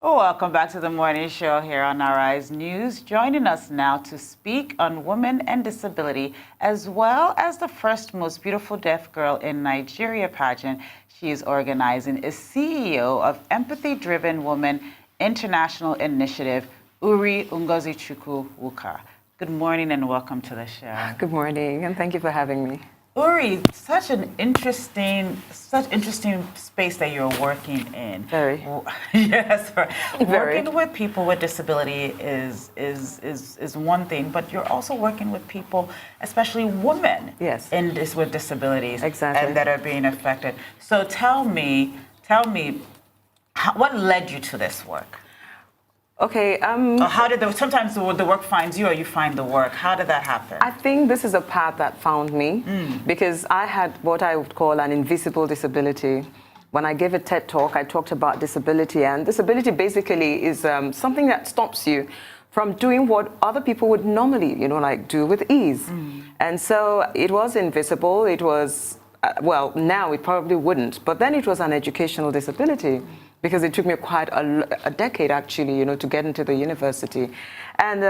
Oh, welcome back to the morning show here on Arise News. Joining us now to speak on women and disability, as well as the first most beautiful deaf girl in Nigeria pageant she is organizing, is CEO of Empathy Driven Women International Initiative, Uri Ngozi Wuka. Good morning and welcome to the show. Good morning, and thank you for having me. Uri, such interesting space that you're working in. Very. Yes, Very. Working with people with disability is one thing, but you're also working with people, especially women, yes, with disabilities, exactly, and that are being affected. So tell me, what led you to this work? Okay. How did sometimes the work finds you, or you find the work? How did that happen? I think this is a path that found me because I had what I would call an invisible disability. When I gave a TED talk, I talked about disability, and disability basically is something that stops you from doing what other people would normally, like do with ease. And so it was invisible. It was, well, now it probably wouldn't, but then it was an educational disability. Because it took me quite a decade, actually, to get into the university. And,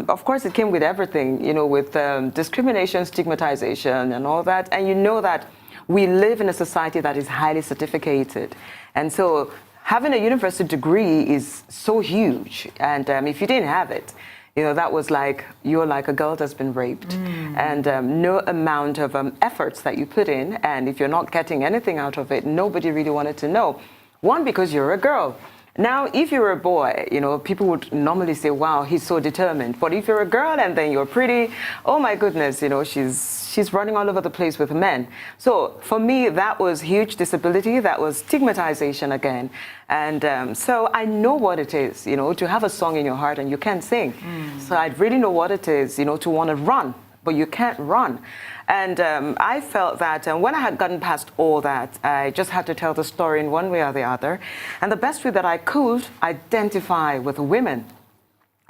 of course, it came with everything, with discrimination, stigmatization, and all that. And you know that we live in a society that is highly certificated. And so having a university degree is so huge. And if you didn't have it, that was like, you're like a girl that's been raped. And no amount of efforts that you put in, and if you're not getting anything out of it, nobody really wanted to know. One, because you're a girl. Now, if you're a boy, people would normally say, wow, he's so determined. But if you're a girl and then you're pretty, oh my goodness, she's running all over the place with men. So for me, that was huge disability. That was stigmatization again. And so I know what it is, to have a song in your heart and you can't sing. So I really know what it is, to want to run, but you can't run. And I felt that when I had gotten past all that, I just had to tell the story in one way or the other. And the best way that I could identify with women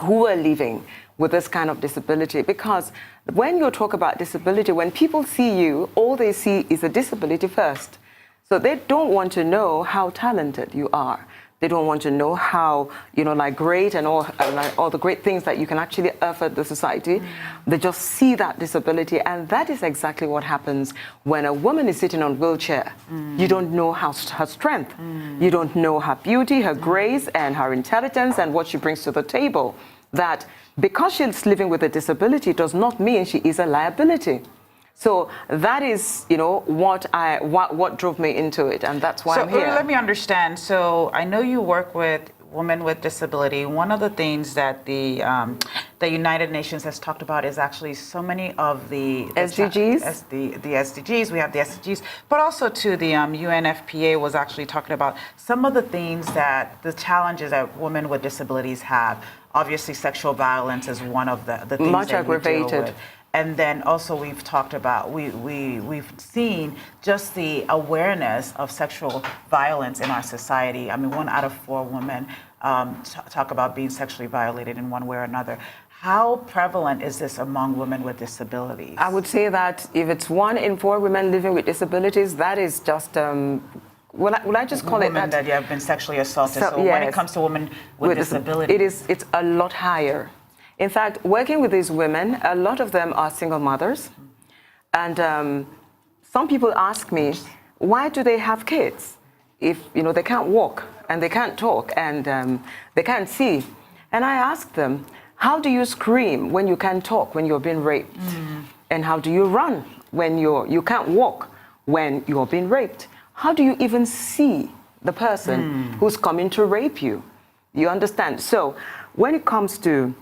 who were living with this kind of disability. Because when you talk about disability, when people see you, all they see is a disability first. So they don't want to know how talented you are. They don't want to know how, great and all the great things that you can actually offer the society. They just see that disability. And that is exactly what happens when a woman is sitting on a wheelchair. You don't know her strength. You don't know her beauty, her grace, and her intelligence, and what she brings to the table. That because she's living with a disability does not mean she is a liability. So that is, what drove me into it, and that's why I'm here. So let me understand. So I know you work with women with disability. One of the things that the United Nations has talked about is actually so many of the SDGs. The SDGs. We have the SDGs, but also too the UNFPA was actually talking about some of the things the challenges that women with disabilities have. Obviously, sexual violence is one of the things much that aggravated. We deal with. And then also we've talked about, we've seen just the awareness of sexual violence in our society. I mean, 1 out of 4 women talk about being sexually violated in one way or another. How prevalent is this among women with disabilities? I would say that if it's 1 in 4 women living with disabilities, that is just... Will I just call women it that? That have been sexually assaulted. So yes, when it comes to women with disabilities, it's a lot higher. In fact, working with these women, a lot of them are single mothers. And some people ask me, why do they have kids if, they can't walk and they can't talk and they can't see? And I ask them, how do you scream when you can't talk, when you're being raped? And how do you run when you can't walk when you're being raped? How do you even see the person who's coming to rape you? You understand? So when it comes to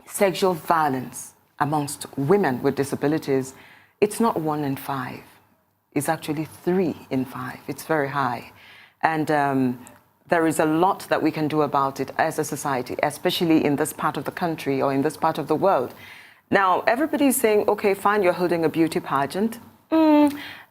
sexual violence amongst women with disabilities, it's not 1 in 5. It's actually 3 in 5. It's very high. And there is a lot that we can do about it as a society, especially in this part of the country or in this part of the world. Now, everybody's saying, okay, fine, you're holding a beauty pageant.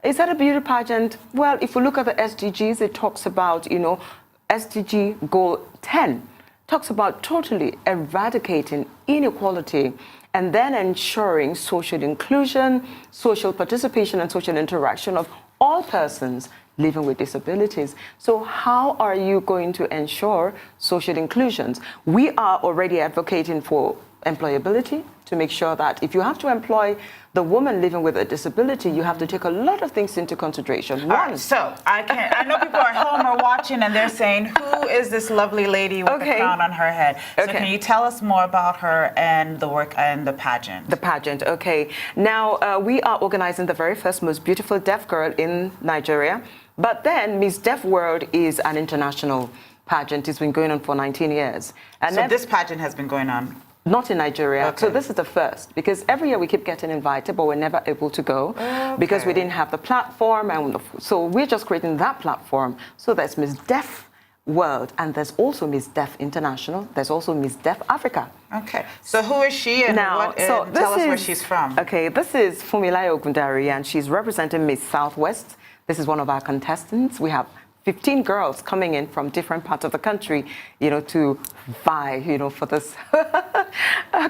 Is that a beauty pageant? Well, if we look at the SDGs, it talks about, SDG goal 10. Talks about totally eradicating inequality and then ensuring social inclusion, social participation, and social interaction of all persons living with disabilities. So how are you going to ensure social inclusions? We are already advocating for employability, to make sure that if you have to employ the woman living with a disability, you have to take a lot of things into consideration. All right, so I know people are at home or watching and they're saying, who is this lovely lady with the crown on her head? So can you tell us more about her and the work and the pageant? The pageant, okay. Now, we are organizing the very first most beautiful deaf girl in Nigeria, but then Miss Deaf World is an international pageant. It's been going on for 19 years. And so this pageant has been going on? Not in Nigeria. Okay. So this is the first, because every year we keep getting invited, but we're never able to go because we didn't have the platform. And so we're just creating that platform. So there's Miss Deaf World, and there's also Miss Deaf International. There's also Miss Deaf Africa. Okay. So who is she and tell us where she's from? Okay, this is Fumilayo Ogundari, and she's representing Miss Southwest. This is one of our contestants. We have 15 girls coming in from different parts of the country, to vie, for this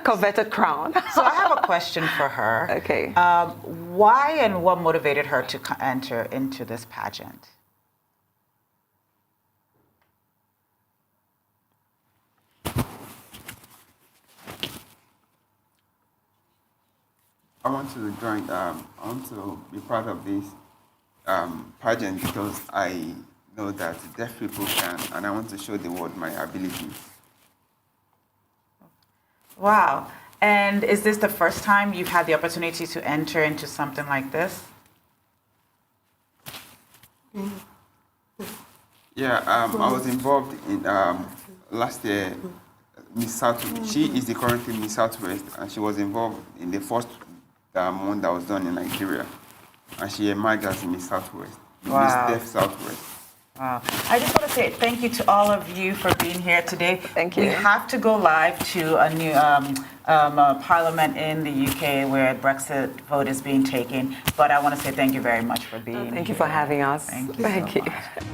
coveted crown. So I have a question for her. Okay. Why and what motivated her to enter into this pageant? I want to join. I want to be part of this pageant because I know that deaf people can, and I want to show the world my ability. Wow. And is this the first time you've had the opportunity to enter into something like this? Yeah, I was involved in last year. Miss Southwest. She is the currently Miss Southwest, and she was involved in the first one that was done in Nigeria, and she emerged as Miss Southwest, Miss Deaf Southwest. Wow. I just want to say thank you to all of you for being here today. Thank you. We have to go live to a new parliament in the UK where Brexit vote is being taken. But I want to say thank you very much for being here. Thank you for having us. Thank you. Thank so you. much.